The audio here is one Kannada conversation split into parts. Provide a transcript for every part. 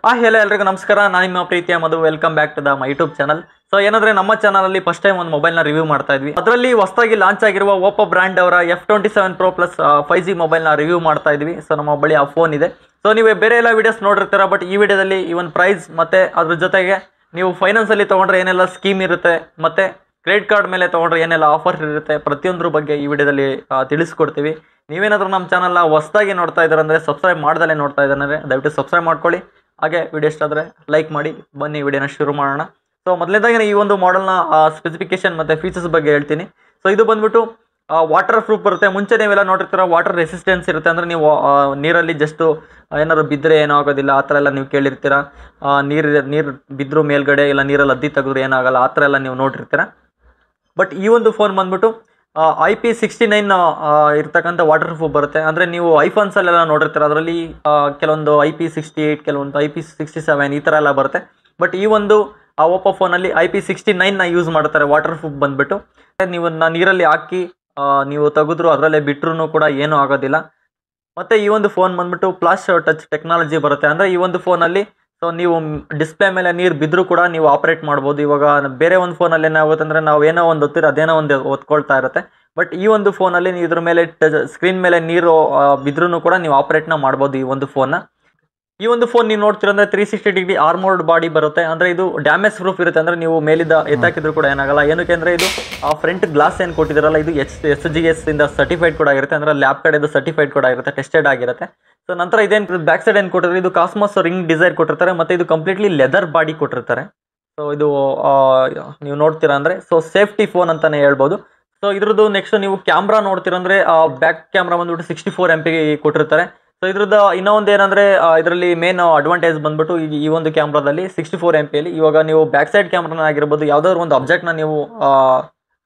hello ಎಲ್ರಿಗೂ ನಮಸ್ಕಾರ. ನಾನು ನಿಮ್ಮ ಪ್ರೀತಿಯ Madhu. Welcome back to the my YouTube channel. So ಏನಂದ್ರೆ ನಮ್ಮ ಚಾನಲ್ ಅಲ್ಲಿ ಫಸ್ಟ್ ಟೈಮ್ ಒಂದು ಮೊಬೈಲ್ ನ ರಿವ್ಯೂ ಮಾಡ್ತಾ ಇದ್ವಿ. ಅದರಲ್ಲಿ ಹೊಸದಾಗಿ ಲಾಂಚ್ ಆಗಿರುವ ಓಪೋ ಬ್ರ್ಯಾಂಡ್ ಅವರ F27 Pro Plus 5G mobile ನ ರಿವ್ಯೂ ಮಾಡ್ತಾ ಇದ್ವಿ. ಸೊ ನಮ್ಮ ಬಳಿ ಆ ಫೋನ್ ಇದೆ. ಸೊ ನೀವು ಬೇರೆ ಎಲ್ಲ ವಿಡಿಯೋಸ್ ನೋಡಿರ್ತೀರಾ, ಬಟ್ ಈ ವಿಡಿಯೋದಲ್ಲಿ ಇವನ್ ಪ್ರೈಸ್ ಮತ್ತೆ ಅದ್ರ ಜೊತೆಗೆ ನೀವು ಫೈನಾನ್ಸ್ ಅಲ್ಲಿ ತಗೊಂಡ್ರೆ ಏನೆಲ್ಲ ಸ್ಕೀಮ್ ಇರುತ್ತೆ, ಮತ್ತೆ ಕ್ರೆಡಿಟ್ ಕಾರ್ಡ್ ಮೇಲೆ ತಗೊಂಡ್ರೆ ಏನೆಲ್ಲ ಆಫರ್ ಇರುತ್ತೆ, ಪ್ರತಿಯೊಂದರ ಬಗ್ಗೆ ಈ ವಿಡಿಯೋದಲ್ಲಿ ತಿಳಿಸ್ಕೊಡ್ತೀವಿ. ನೀವೇನಾದ್ರೂ ನಮ್ಮ ಚಾನಲ್ನ ಹೊಸದಾಗಿ ನೋಡ್ತಾ ಇದ್ದಾರೆ ಅಂದರೆ ಸಬ್ಸ್ಕ್ರೈಬ್ ಮಾಡ್ದಲೇ ನೋಡ್ತಾ ಇದ್ದಾರೆ ದಯವಿಟ್ಟು ಸಬ್ಸ್ಕ್ರೈಬ್ ಮಾಡ್ಕೊಳ್ಳಿ. ಹಾಗೆ ವಿಡಿಯೋ ಇಷ್ಟ ಆದರೆ ಲೈಕ್ ಮಾಡಿ. ಬನ್ನಿ ವಿಡಿಯೋನ ಶುರು ಮಾಡೋಣ. ಸೊ ಮೊದಲನೇದಾಗಿ ಈ ಒಂದು ಮಾಡೆಲ್ನ ಸ್ಪೆಸಿಫಿಕೇಶನ್ ಮತ್ತು ಫೀಚರ್ಸ್ ಬಗ್ಗೆ ಹೇಳ್ತೀನಿ. ಸೊ ಇದು ಬಂದ್ಬಿಟ್ಟು ವಾಟರ್ ಪ್ರೂಫ್ ಬರುತ್ತೆ. ಮುಂಚೆ ನೀವೆಲ್ಲ ನೋಡಿರ್ತೀರ ವಾಟರ್ ರೆಸಿಸ್ಟೆನ್ಸ್ ಇರುತ್ತೆ, ಅಂದರೆ ನೀವು ನೀರಲ್ಲಿ ಜಸ್ಟ್ ಏನಾದ್ರು ಬಿದ್ದರೆ ಏನೂ ಆಗೋದಿಲ್ಲ ಆ ಥರ ಎಲ್ಲ ನೀವು ಕೇಳಿರ್ತೀರ. ನೀರು ಬಿದ್ದರೂ ಮೇಲ್ಗಡೆ ಇಲ್ಲ ನೀರಲ್ಲಿ ಅದ್ದಿ ತೆಗೆದ್ರು ಏನಾಗಲ್ಲ ಆ ಥರ ಎಲ್ಲ ನೀವು ನೋಡಿರ್ತೀರ. ಬಟ್ ಈ ಒಂದು ಫೋನ್ ಬಂದ್ಬಿಟ್ಟು IP69 ಇರ್ತಕ್ಕಂಥ ವಾಟರ್ ಪ್ರೂಫ್ ಬರುತ್ತೆ. ಅಂದರೆ ನೀವು ಐಫೋನ್ಸಲ್ಲೆಲ್ಲ ನೋಡಿರ್ತೀರ, ಅದರಲ್ಲಿ ಕೆಲವೊಂದು IP68, ಕೆಲವೊಂದು IP67 ಈ ಥರ ಎಲ್ಲ ಬರುತ್ತೆ. ಬಟ್ ಈ ಒಂದು ಓಪೋ ಫೋನಲ್ಲಿ IP69ನ ಯೂಸ್ ಮಾಡ್ತಾರೆ. ವಾಟರ್ ಪ್ರೂಫ್ ಬಂದ್ಬಿಟ್ಟು ನೀವು ನೀರಲ್ಲಿ ಹಾಕಿ ನೀವು ತೆಗೆದ್ರು ಅದರಲ್ಲೇ ಬಿಟ್ಟರು ಕೂಡ ಏನೂ ಆಗೋದಿಲ್ಲ. ಮತ್ತು ಈ ಒಂದು ಫೋನ್ ಬಂದ್ಬಿಟ್ಟು ಪ್ಲಸ್ ಟಚ್ ಟೆಕ್ನಾಲಜಿ ಬರುತ್ತೆ. ಅಂದರೆ ಈ ಒಂದು ಫೋನಲ್ಲಿ ಸೊ ನೀವು ಡಿಸ್ಪ್ಲೇ ಮೇಲೆ ನೀರು ಬಿದ್ದರೂ ಕೂಡ ನೀವು ಆಪ್ರೇಟ್ ಮಾಡ್ಬೋದು. ಇವಾಗ ಬೇರೆ ಒಂದು ಫೋನಲ್ಲಿ ಏನಾಗುತ್ತೆ ಅಂದರೆ ನಾವು ಏನೋ ಒಂದು ಒತ್ತಿರ ಅದೇನೋ ಒಂದು ಒತ್ಕೊಳ್ತಾ ಇರುತ್ತೆ. ಬಟ್ ಈ ಒಂದು ಫೋನಲ್ಲಿ ನೀವು ಇದ್ರ ಮೇಲೆ ಸ್ಕ್ರೀನ್ ಮೇಲೆ ನೀರು ಬಿದ್ರೂ ಕೂಡ ನೀವು ಆಪ್ರೇಟ್ನ ಮಾಡ್ಬೋದು ಈ ಒಂದು ಫೋನ್ನ. ಈ ಒಂದು ಫೋನ್ ನೀವು ನೋಡ್ತೀರಂದ್ರೆ 360 ಡಿಗ್ರಿ ಆರ್ಮೋರ್ಡ್ ಬಾಡಿ ಬರುತ್ತೆ. ಅಂದರೆ ಇದು ಡ್ಯಾಮೇಜ್ ಪ್ರೂಫ್ ಇರುತ್ತೆ. ಅಂದರೆ ನೀವು ಮೇಲಿದ್ದ ಎತ್ತಾಕಿದ್ರು ಕೂಡ ಏನಾಗಲ್ಲ. ಏನಕ್ಕೆ ಅಂದರೆ ಇದು ಫ್ರಂಟ್ ಗ್ಲಾಸ್ ಏನು ಕೊಟ್ಟಿದ್ದಾರಲ್ಲ ಇದು SGS ಇಂದ ಸರ್ಟಿಫೈಡ್ ಕೂಡ ಆಗಿರುತ್ತೆ. ಅಂದರೆ ಲ್ಯಾಬ್ ಕಡೆದು ಸರ್ಟಿಫೈಡ್ ಕೂಡ ಆಗಿರುತ್ತೆ, ಟೆಸ್ಟೆಡ್ ಆಗಿರುತ್ತೆ. ಸೊ ನಂತರ ಇದೇನು ಬ್ಯಾಕ್ ಸೈಡ್ ಏನು ಕೊಟ್ಟಿರ್ತಾರೆ, ಇದು ಕಾಸ್ಮೋಸ್ ರಿಂಗ್ ಡಿಸೈನ್ ಕೊಟ್ಟಿರ್ತಾರೆ. ಮತ್ತು ಇದು ಕಂಪ್ಲೀಟ್ಲಿ ಲೆದರ್ ಬಾಡಿ ಕೊಟ್ಟಿರ್ತಾರೆ. ಸೊ ಇದು ನೀವು ನೋಡ್ತೀರಾ ಅಂದರೆ ಸೊ ಸೇಫ್ಟಿ ಫೋನ್ ಅಂತಲೇ ಹೇಳ್ಬೋದು. ಸೊ ಇದ್ರದ್ದು ನೆಕ್ಸ್ಟ್ ನೀವು ಕ್ಯಾಮ್ರಾ ನೋಡ್ತೀರಂದ್ರೆ ಬ್ಯಾಕ್ ಕ್ಯಾಮ್ರಾ ಬಂದ್ಬಿಟ್ಟು 64 MP ಕೊಟ್ಟಿರ್ತಾರೆ. ಸೊ ಇದ್ರದ್ದು ಇನ್ನೂ ಒಂದು ಏನಂದರೆ ಇದರಲ್ಲಿ ಮೇನ್ ಅಡ್ವಾಂಟೇಜ್ ಬಂದ್ಬಿಟ್ಟು ಈ ಒಂದು ಕ್ಯಾಮ್ರಾದಲ್ಲಿ 64 MP ಇವಾಗ ನೀವು ಬ್ಯಾಕ್ ಸೈಡ್ ಕ್ಯಾಮ್ರಾನ ಆಗಿರ್ಬೋದು ಯಾವುದಾದ್ರು ಒಂದು ಅಬ್ಜೆಕ್ಟ್ನ ನೀವು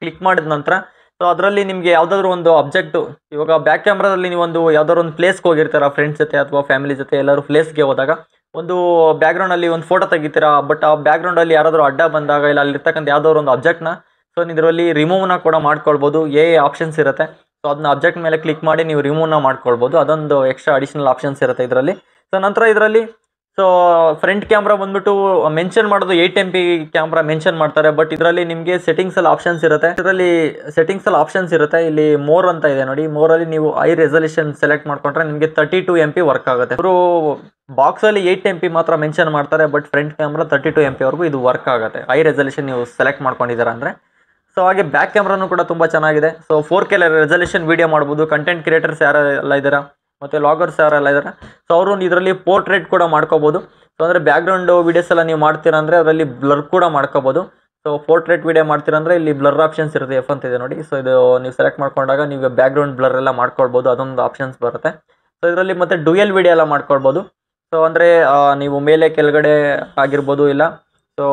ಕ್ಲಿಕ್ ಮಾಡಿದ ನಂತರ ಸೊ ಅದರಲ್ಲಿ ನಿಮಗೆ ಯಾವುದಾದ್ರು ಒಂದು ಅಬ್ಜೆಕ್ಟು, ಇವಾಗ ಬ್ಯಾಕ್ ಕ್ಯಾಮ್ರಾದಲ್ಲಿ ನೀವು ಒಂದು ಯಾವುದಾದ್ರು ಒಂದು ಪ್ಲೇಸ್ಗೆ ಹೋಗಿರ್ತೀರ ಫ್ರೆಂಡ್ಸ್ ಜೊತೆ ಅಥವಾ ಫ್ಯಾಮಿಲಿ ಜೊತೆ ಎಲ್ಲರೂ ಪ್ಲೇಸ್ಗೆ ಹೋದಾಗ ಒಂದು ಬ್ಯಾಕ್ಗ್ರೌಂಡಲ್ಲಿ ಒಂದು ಫೋಟೋ ತೆಗಿತೀರಾ. ಬಟ್ ಆ ಬ್ಯಾಕ್ಗ್ರೌಂಡಲ್ಲಿ ಯಾರಾದರೂ ಅಡ್ಡ ಬಂದಾಗ ಇಲ್ಲ ಅಲ್ಲಿರ್ತಕ್ಕಂಥ ಯಾವುದಾದ್ರು ಒಂದು ಅಬ್ಜೆಕ್ಟ್ನ ಸೊ ಇದರಲ್ಲಿ ರಿಮೂವ್ನ ಕೂಡ ಮಾಡ್ಕೊಳ್ಬೋದು. ಆಪ್ಷನ್ಸ್ ಇರುತ್ತೆ. ಸೊ ಅದನ್ನ ಅಬ್ಜೆಕ್ಟ್ ಮೇಲೆ ಕ್ಲಿಕ್ ಮಾಡಿ ನೀವು ರಿಮೂವ್ನ ಮಾಡ್ಕೊಳ್ಬೋದು. ಅದೊಂದು ಎಕ್ಸ್ಟ್ರಾ ಅಡಿಷನಲ್ ಆಪ್ಷನ್ಸ್ ಇರುತ್ತೆ ಇದರಲ್ಲಿ. ಸೊ ನಂತರ ಇದರಲ್ಲಿ ಸೊ ಫ್ರಂಟ್ ಕ್ಯಾಮ್ರಾ ಬಂದ್ಬಿಟ್ಟು ಮೆನ್ಷನ್ ಮಾಡೋದು 8 MP ಕ್ಯಾಮ್ರಾ ಮೆನ್ಷನ್ ಮಾಡ್ತಾರೆ. ಬಟ್ ಇದರಲ್ಲಿ ನಿಮಗೆ ಸೆಟ್ಟಿಂಗ್ಸಲ್ಲಿ ಆಪ್ಷನ್ಸ್ ಇರುತ್ತೆ. ಇದರಲ್ಲಿ ಸೆಟ್ಟಿಂಗ್ಸಲ್ಲಿ ಆಪ್ಷನ್ಸ್ ಇರುತ್ತೆ. ಇಲ್ಲಿ ಮೋರ್ ಅಂತ ಇದೆ ನೋಡಿ, ಮೋರಲ್ಲಿ ನೀವು ಐ ರೆಸಲ್ಯೂಷನ್ ಸೆಲೆಕ್ಟ್ ಮಾಡ್ಕೊಂಡ್ರೆ ನಿಮಗೆ 32 MP ವರ್ಕ್ ಆಗುತ್ತೆ. ಅವರು ಬಾಕ್ಸಲ್ಲಿ 8 MP ಮಾತ್ರ ಮೆನ್ಷನ್ ಮಾಡ್ತಾರೆ. ಬಟ್ ಫ್ರಂಟ್ ಕ್ಯಾಮ್ರಾ 32 MP ವರೆಗೂ ಇದು ವರ್ಕ್ ಆಗುತ್ತೆ, ಐ ರೆಸಲ್ಯೂಷನ್ ನೀವು ಸೆಲೆಕ್ಟ್ ಮಾಡ್ಕೊಂಡಿದ್ದೀರಾ ಅಂದರೆ. ಸೊ ಹಾಗೆ ಬ್ಯಾಕ್ ಕ್ಯಾಮ್ರಾನು ಕೂಡ ತುಂಬ ಚೆನ್ನಾಗಿದೆ. ಸೊ 4K ರೆಸಲ್ಯೂಷನ್ ವೀಡಿಯೋ ಮಾಡ್ಬೋದು. ಕಂಟೆಂಟ್ ಕ್ರಿಯೇಟರ್ಸ್ ಯಾರೆಲ್ಲ ಇದ್ದಾರೆ ಮತ್ತು ಲಾಗರ್ಸ್ ಯಾರೆಲ್ಲ ಇದ್ದಾರೆ ಸೊ ಅವರು ಇದರಲ್ಲಿ ಪೋರ್ಟ್ರೇಟ್ ಕೂಡ ಮಾಡ್ಕೋಬೋದು. ಸೊ ಅಂದರೆ ಬ್ಯಾಕ್ಗ್ರೌಂಡ್ ವೀಡಿಯೋಸ್ ಎಲ್ಲ ನೀವು ಮಾಡ್ತೀರಾ ಅಂದರೆ ಅದರಲ್ಲಿ ಬ್ಲರ್ ಕೂಡ ಮಾಡ್ಕೋಬೋದು. ಸೊ ಪೋರ್ಟ್ರೇಟ್ ವೀಡಿಯೋ ಮಾಡ್ತೀರಾ ಅಂದರೆ ಇಲ್ಲಿ ಬ್ಲರ್ ಆಪ್ಷನ್ಸ್ ಇರುತ್ತೆ, F ಅಂತ ಇದೆ ನೋಡಿ. ಸೊ ಇದು ನೀವು ಸೆಲೆಕ್ಟ್ ಮಾಡ್ಕೊಂಡಾಗ ನೀವು ಬ್ಯಾಕ್ಗ್ರೌಂಡ್ ಬ್ಲರ್ ಎಲ್ಲ ಮಾಡ್ಕೊಳ್ಬೋದು, ಅದೊಂದು ಆಪ್ಷನ್ಸ್ ಬರುತ್ತೆ. ಸೊ ಇದರಲ್ಲಿ ಮತ್ತೆ ಡ್ಯುಯಲ್ ವೀಡಿಯೋ ಎಲ್ಲ ಮಾಡ್ಕೊಳ್ಬೋದು. ಸೊ ಅಂದರೆ ನೀವು ಮೇಲೆ ಕೆಳಗಡೆ ಆಗಿರ್ಬೋದು ಇಲ್ಲ ಸೊ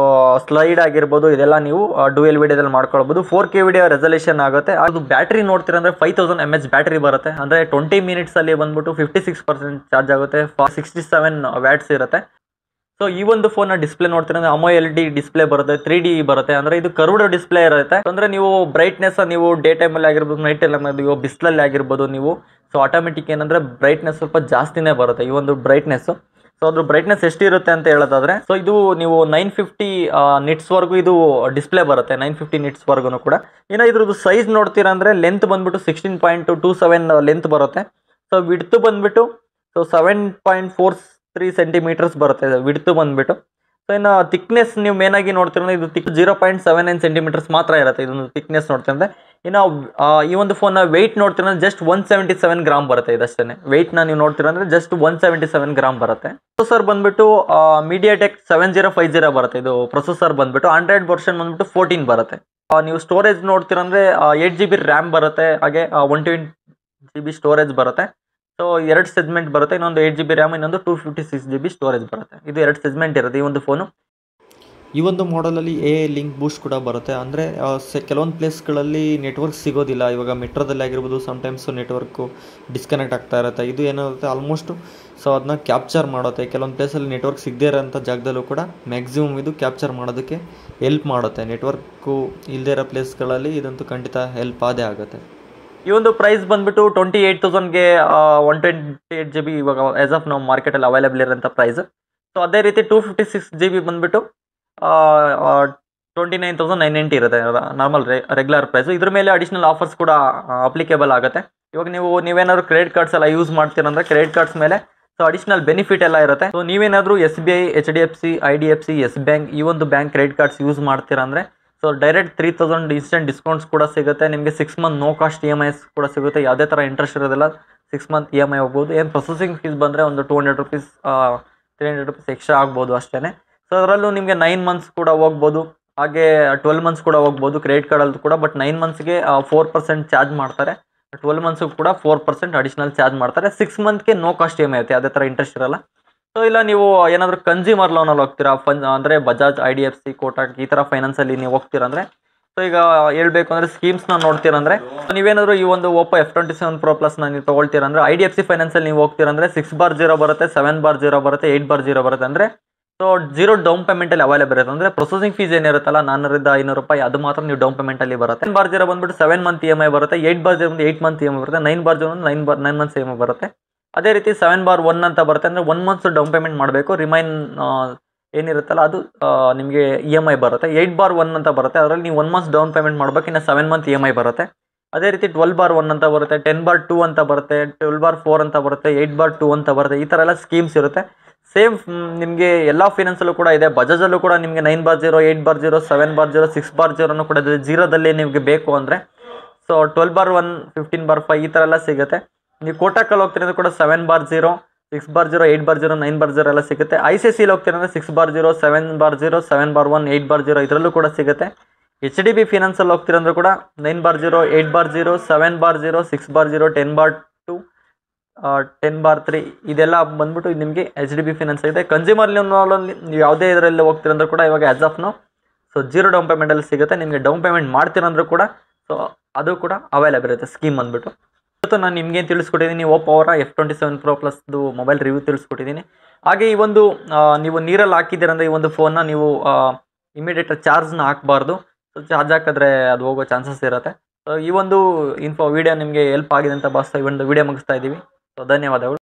ಸ್ಲೈಡ್ ಆಗಿರ್ಬೋದು, ಇದೆಲ್ಲ ನೀವು ಡ್ಯುಯಲ್ ವಿಡಿಯೋದಲ್ಲಿ ಮಾಡ್ಕೊಳ್ಬೋದು. 4K ವಿಡಿಯೋ ರೆಸಲ್ಯೂಷನ್ ಆಗುತ್ತೆ. ಅದು ಬ್ಯಾಟ್ರಿ ನೋಡ್ತೀರಂದ್ರೆ 5000 mAh ಬ್ಯಾಟ್ರಿ ಬರುತ್ತೆ. ಅಂದರೆ 20 ಮಿನಿಟ್ಸಲ್ಲಿ ಬಂದ್ಬಿಟ್ಟು 56% ಚಾರ್ಜ್ ಆಗುತ್ತೆ. 67 ವ್ಯಾಟ್ಸ್ ಇರುತ್ತೆ. ಸೊ ಈ ಒಂದು ಫೋನ್ನ ಡಿಸ್ಪ್ಲೇ ನೋಡ್ತೀರಂದ್ರೆ AMOLED ಡಿಸ್ಪ್ಲೇ ಬರುತ್ತೆ, 3D ಬರುತ್ತೆ. ಅಂದರೆ ಇದು ಕರ್ವ್ಡ್ ಡಿಸ್ಪ್ಲೇ ಇರುತ್ತೆ. ಅಂದರೆ ನೀವು ಬ್ರೈಟ್ನೆಸ್ ನೀವು ಡೇ ಟೈಮಲ್ಲಿ ಆಗಿರ್ಬೋದು, ನೈಟ್ ಟೈಮಲ್ಲಿ ಬಿಸಿಲಲ್ಲಿ ಆಗಿರ್ಬೋದು ನೀವು ಸೊ ಆಟೋಮೆಟಿಕ್ ಏನಂದರೆ ಬ್ರೈಟ್ನೆಸ್ ಸ್ವಲ್ಪ ಜಾಸ್ತಿನೇ ಬರುತ್ತೆ ಈ ಒಂದು ಬ್ರೈಟ್ನೆಸ್ಸು. ಸೊ ಅದ್ರ ಬ್ರೈಟ್ನೆಸ್ ಎಷ್ಟಿರುತ್ತೆ ಅಂತ ಹೇಳೋದಾದ್ರೆ ಸೊ ಇದು ನೀವು 950 ನಿಟ್ಸ್ವರೆಗೂ ಇದು ಡಿಸ್ಪ್ಲೇ ಬರುತ್ತೆ, 950 ನಿಟ್ಸ್ವರೆಗೂ ಕೂಡ. ಇನ್ನು ಇದ್ರದ್ದು ಸೈಜ್ ನೋಡ್ತೀರಾ ಅಂದರೆ ಲೆಂತ್ ಬಂದ್ಬಿಟ್ಟು 16.27 ಲೆಂತ್ ಬರುತ್ತೆ. ಸೊ ವಿಡ್ತ್ ಬಂದ್ಬಿಟ್ಟು ಸೊ 7.43 ಸೆಂಟಿಮೀಟರ್ಸ್ ಬರುತ್ತೆ ವಿಡ್ತ್ ಬಂದ್ಬಿಟ್ಟು. ಸೊ ಇನ್ನು ಥಿಕ್ನೆಸ್ ನೀವು ಮೇನಾಗಿ ನೋಡ್ತೀರ ಇದು 0.79 ಸೆಂಟಿಮೀಟರ್ಸ್ ಮಾತ್ರ ಇರುತ್ತೆ ಇದೊಂದು ಥಿಕ್ನೆಸ್ ನೋಡ್ತೀರಂದ್ರೆ. ಇನ್ನು ಈ ಒಂದು ಫೋನ್ನ ವೆಯ್ಟ್ ನೋಡ್ತೀರ ಜಸ್ಟ್ 177 ಗ್ರಾಮ್ ಬರುತ್ತೆ. ಇದಷ್ಟೇ ವೆಯ್ಟ್ನ ನೀವು ನೋಡ್ತೀರಂದ್ರೆ ಜಸ್ಟ್ 177 ಗ್ರಾಮ್ ಬರುತ್ತೆ. ಪ್ರೊಸೆಸರ್ ಬಂದ್ಬಿಟ್ಟು MediaTek 7050 ಬರುತ್ತೆ. ಇದು ಪ್ರೊಸೆಸರ್ ಬಂದ್ಬಿಟ್ಟು ಆಂಡ್ರಾಯ್ಡ್ ವರ್ಷನ್ ಬಂದ್ಬಿಟ್ಟು 14 ಬರುತ್ತೆ. ನೀವು ಸ್ಟೋರೇಜ್ ನೋಡ್ತೀರಂದ್ರೆ 8GB ರ್ಯಾಮ್ ಬರುತ್ತೆ, ಹಾಗೆ 120GB ಸ್ಟೋರೇಜ್ ಬರುತ್ತೆ. ಸೊ 2 ಸೆಗ್ಮೆಂಟ್ ಬರುತ್ತೆ, ಇನ್ನೊಂದು 8GB ರ್ಯಾಮ್, ಇನ್ನೊಂದು 256GB ಸ್ಟೋರೇಜ್ ಬರುತ್ತೆ. ಇದು 2 ಸೆಗ್ಮೆಂಟ್ ಇರುತ್ತೆ ಈ ಒಂದು ಫೋನು. ಈ ಒಂದು ಮಾಡಲಲ್ಲಿ ಲಿಂಕ್ ಬೂಸ್ಟ್ ಕೂಡ ಬರುತ್ತೆ. ಅಂದರೆ ಕೆಲವೊಂದು ಪ್ಲೇಸ್ಗಳಲ್ಲಿ ನೆಟ್ವರ್ಕ್ ಸಿಗೋದಿಲ್ಲ. ಇವಾಗ ಮೆಟ್ರೋದಲ್ಲಿ ಆಗಿರ್ಬೋದು ಸಮ್ಟೈಮ್ಸು ನೆಟ್ವರ್ಕು ಡಿಸ್ಕನೆಕ್ಟ್ ಆಗ್ತಾ ಇರುತ್ತೆ. ಇದು ಏನಾಗುತ್ತೆ ಆಲ್ಮೋಸ್ಟು ಸೊ ಅದನ್ನ ಕ್ಯಾಪ್ಚರ್ ಮಾಡುತ್ತೆ. ಕೆಲವೊಂದು ಪ್ಲೇಸಲ್ಲಿ ನೆಟ್ವರ್ಕ್ ಸಿಗದೇ ಇರೋಂಥ ಜಾಗದಲ್ಲೂ ಕೂಡ ಮ್ಯಾಕ್ಸಿಮಮ್ ಇದು ಕ್ಯಾಪ್ಚರ್ ಮಾಡೋದಕ್ಕೆ ಹೆಲ್ಪ್ ಮಾಡುತ್ತೆ. ನೆಟ್ವರ್ಕು ಇಲ್ಲದೇ ಇರೋ ಪ್ಲೇಸ್ಗಳಲ್ಲಿ ಇದಂತೂ ಖಂಡಿತ ಹೆಲ್ಪ್ ಆದೇ ಆಗುತ್ತೆ. ಈ ಒಂದು ಪ್ರೈಸ್ ಬಂದ್ಬಿಟ್ಟು 28,000ಗೆ 128GB ಇವಾಗ ಆಸ್ ಆಫ್ ನಾವು ಮಾರ್ಕೆಟಲ್ಲಿ ಅವೈಲೇಬಲ್ ಇರೋಂಥ ಪ್ರೈಸ್. ಸೊ ಅದೇ ರೀತಿ 256 GB ಬಂದುಬಿಟ್ಟು 29,990 ಇರುತ್ತೆ ನಾರ್ಮಲ್ ರೆಗ್ಯುಲರ್ ಪ್ರೈಸು. ಇದ್ರ ಮೇಲೆ ಅಡಿಷನಲ್ ಆಫರ್ಸ್ ಕೂಡ ಅಪ್ಲಿಕೇಬಲ್ ಆಗುತ್ತೆ. ಇವಾಗ ನೀವೇನಾದ್ರು ಕ್ರೆಡಿಟ್ ಕಾರ್ಡ್ಸ್ ಎಲ್ಲ ಯೂಸ್ ಮಾಡ್ತೀರಂದ್ರೆ ಕ್ರೆಡಿಟ್ ಕಾರ್ಡ್ಸ್ ಮೇಲೆ ಸೊ ಅಡಿಷನಲ್ ಬೆನಿಫಿಟ್ ಎಲ್ಲ ಇರುತ್ತೆ. ಸೊ ನೀವೇನಾದರೂ SBI, HDFC, IDFC, Yes Bank ಈ ಒಂದು ಬ್ಯಾಂಕ್ ಕ್ರೆಡಿಟ್ ಕಾರ್ಡ್ಸ್ ಯೂಸ್ ಮಾಡ್ತೀರಂದ್ರೆ ಸೊ ಡೈರೆಕ್ಟ್ 3,000 ಇನ್ಸ್ಟೆಂಟ್ ಡಿಸ್ಕೌಂಟ್ಸ್ ಕೂಡ ಸಿಗುತ್ತೆ ನಿಮಗೆ. 6 ಮಂತ್ ನೋ ಕಾಸ್ಟ್ EMIs ಕೂಡ ಸಿಗುತ್ತೆ. ಯಾವುದೇ ಥರ ಇಂಟ್ರೆಸ್ಟ್ ಇರೋದಿಲ್ಲ. 6 ಮಂತ್ EMI ಹೋಗ್ಬೋದು. ಏನು ಪ್ರೊಸೆಸಿಂಗ್ ಫೀಸ್ ಬಂದರೆ ಒಂದು 200 ರೂಪೀಸ್ 300 ರೂಪೀಸ್ ಎಕ್ಸ್ಟ್ರಾ ಆಗ್ಬೋದು ಅಷ್ಟೇ. ಸೊ ಅದರಲ್ಲೂ ನಿಮಗೆ 9 ಮಂತ್ಸ್ ಕೂಡ ಹೋಗ್ಬೋದು, ಹಾಗೆ 12 ಮಂತ್ಸ್ ಕೂಡ ಹೋಗ್ಬೋದು ಕ್ರೆಡಿಟ್ ಕಾರ್ಡಲ್ಲೂ ಕೂಡ. ಬಟ್ 9 ಮಂತ್ಸ್ಗೆ 4% ಚಾರ್ಜ್ ಮಾಡ್ತಾರೆ, 12 ಮಂತ್ಸ್ಗೂ ಕೂಡ 4% ಅಡಿಷನಲ್ ಚಾರ್ಜ್ ಮಾಡ್ತಾರೆ. 6 ಮಂತ್ಗೆ ನೋ ಕಾಸ್ಟ್ EMI ಇರುತ್ತೆ, ಯಾವುದೇ ಥರ ಇಂಟ್ರೆಸ್ಟ್ ಇರಲ್ಲ. ಸೊ ಇಲ್ಲ ನೀವು ಏನಾದರೂ ಕನ್ಸ್ಯೂಮರ್ ಲೋನಲ್ಲಿ ಹೋಗ್ತೀರಾ, ಅಂದರೆ ಬಜಾಜ್, IDFC, ಕೋಟಕ್ ಈ ಥರ ಫೈನಾನ್ಸಲ್ಲಿ ನೀವು ಹೋಗ್ತೀರಂದ್ರೆ ಸೊ ಈಗ ಹೇಳ್ಬೇಕು ಅಂದರೆ ಸ್ಕೀಮ್ಸ್ನ ನೋಡ್ತೀರಂದ್ರೆ ನೀವೇನಾದರೂ ಈ ಒಂದು Oppo F27 Pro Plusನ ನೀವು ತೊಗೊಳ್ತೀರಂದ್ರೆ IDFC ಫೈನಾನ್ಸಲ್ಲಿ ನೀವು ಹೋಗ್ತೀರಂದ್ರೆ 6/0 ಬರುತ್ತೆ, 7/0 ಬರುತ್ತೆ, 8/0 ಬರುತ್ತೆ. ಅಂದರೆ ಸೊ 0 ಡೌನ್ ಪೇಮೆಂಟಲ್ಲಿ ಅವೈಲೇಬಲ್ ಇರುತ್ತೆ. ಅಂದರೆ ಪ್ರೊಸೆಸಿಂಗ್ ಫೀಸ್ ಏನಿರುತ್ತಲ್ಲ 400-500 ರೂಪಾಯಿ ಅದು ಮಾತ್ರ ನೀವು ಡೌನ್ ಪೇಮೆಂಟಲ್ಲಿ ಬರುತ್ತೆ. 7/0 ಬಂದುಬಿಟ್ಟು 7 ಮಂತ್ EMI ಬರುತ್ತೆ, 8/0 ಬಂದು 8 ಮಂತ್ EMI ಬರುತ್ತೆ, 9/0 ಒಂದು 9 ಮಂತ್ಸ್ EMI ಬರುತ್ತೆ. ಅದೇ ರೀತಿ 7/1 ಅಂತ ಬರುತ್ತೆ. ಅಂದರೆ 1 ಮಂತ್ಸ್ ಡೌನ್ ಪೇಮೆಂಟ್ ಮಾಡಬೇಕು, ರಿಮೈನ್ ಏನಿರುತ್ತಲ್ಲ ಅದು ನಿಮಗೆ EMI ಬರುತ್ತೆ. 8/1 ಅಂತ ಬರುತ್ತೆ, ಅದರಲ್ಲಿ ನೀವು 1 ಮಂತ್ಸ್ ಡೌನ್ ಪೇಮೆಂಟ್ ಮಾಡಬೇಕು, ಇನ್ನು 7 ಮಂತ್ EMI ಬರುತ್ತೆ. ಅದೇ ರೀತಿ 12/1 ಅಂತ ಬರುತ್ತೆ, 10/2 ಅಂತ ಬರುತ್ತೆ, 12/4 ಅಂತ ಬರುತ್ತೆ, 8/2 ಅಂತ ಬರುತ್ತೆ. ಈ ಥರ ಎಲ್ಲ ಸ್ಕೀಮ್ಸ್ ಇರುತ್ತೆ. ಸೇಮ್ ನಿಮಗೆ ಎಲ್ಲ ಫೈನಾನ್ಸಲ್ಲೂ ಕೂಡ ಇದೆ. ಬಜಾಜಲ್ಲೂ ಕೂಡ ನಿಮಗೆ 9/0, 8/0, 7/0, 6/0 ಕೂಡ ಇದೆ. ಜೀರೋದಲ್ಲಿ ನಿಮಗೆ ಬೇಕು ಅಂದರೆ ಸೊ 12/1, 15/5 ಈ ಥರ ಎಲ್ಲ ಸಿಗುತ್ತೆ. ನೀವು ಕೋಟಕಲ್ಲಿ ಹೋಗ್ತೀರಂದ್ರೆ ಕೂಡ 7/0, 6/0, 8/0, 9/0 ಎಲ್ಲ ಸಿಗುತ್ತೆ. ICICIಲಿ ಹೋಗ್ತೀರಂದ್ರೆ 6/0, 7/0, 7/1, 8/0 ಇದರಲ್ಲೂ ಕೂಡ ಸಿಗುತ್ತೆ. HDB ಫಿನಾನ್ಸಲ್ಲಿ ಹೋಗ್ತೀರಂದ್ರೆ ಕೂಡ 9/0, 8/0, 7/0, 6/0, 10/2, 10/3 ಇದೆಲ್ಲ ಬಂದ್ಬಿಟ್ಟು ನಿಮಗೆ HDB ಫಿನಾನ್ಸ್ ಇದೆ. ಕನ್ಸ್ಯೂಮರ್ ಲೋನಲ್ಲಿ ನೀವು ಯಾವುದೇ ಇದರಲ್ಲಿ ಹೋಗ್ತೀರಂದ್ರೆ ಕೂಡ ಇವಾಗ as of now so 0 down ಪೇಮೆಂಟಲ್ಲಿ ಸಿಗುತ್ತೆ. ನಿಮಗೆ ಡೌನ್ ಪೇಮೆಂಟ್ ಮಾಡ್ತೀರಂದ್ರೂ ಕೂಡ ಸೊ ಅದು ಕೂಡ ಅವೈಲೇಬಲ್ ಇರುತ್ತೆ ಸ್ಕೀಮ್ ಬಂದುಬಿಟ್ಟು. ಇವತ್ತು ನಾನು ನಿಮಗೆ ತಿಳಿಸ್ಕೊಟ್ಟಿದ್ದೀನಿ Oppo ಅವರ F27 Pro Plusದು ಮೊಬೈಲ್ ರಿವ್ಯೂ ತಿಳಿಸ್ಕೊಟ್ಟಿದ್ದೀನಿ. ಹಾಗೆ ಈ ಒಂದು ನೀವು ನೀರಲ್ಲಿ ಹಾಕಿದ್ದೀರಂದ್ರೆ ಈ ಒಂದು ಫೋನ್ನ ನೀವು ಇಮಿಡಿಯೇಟ್ ಚಾರ್ಜ್ನ ಹಾಕಬಾರ್ದು. ಸೊ ಚಾರ್ಜ್ ಹಾಕಿದ್ರೆ ಅದು ಹೋಗೋ ಚಾನ್ಸಸ್ ಇರುತ್ತೆ. ಸೊ ಈ ಒಂದು ವಿಡಿಯೋ ನಿಮಗೆ ಹೆಲ್ಪ್ ಆಗಿದೆ ಅಂತ ಭಾವಿಸ್ತಾ ಈ ಒಂದು ವಿಡಿಯೋ ಮುಗಿಸ್ತಾ ಇದ್ದೀವಿ. ಸೊ ಧನ್ಯವಾದಗಳು.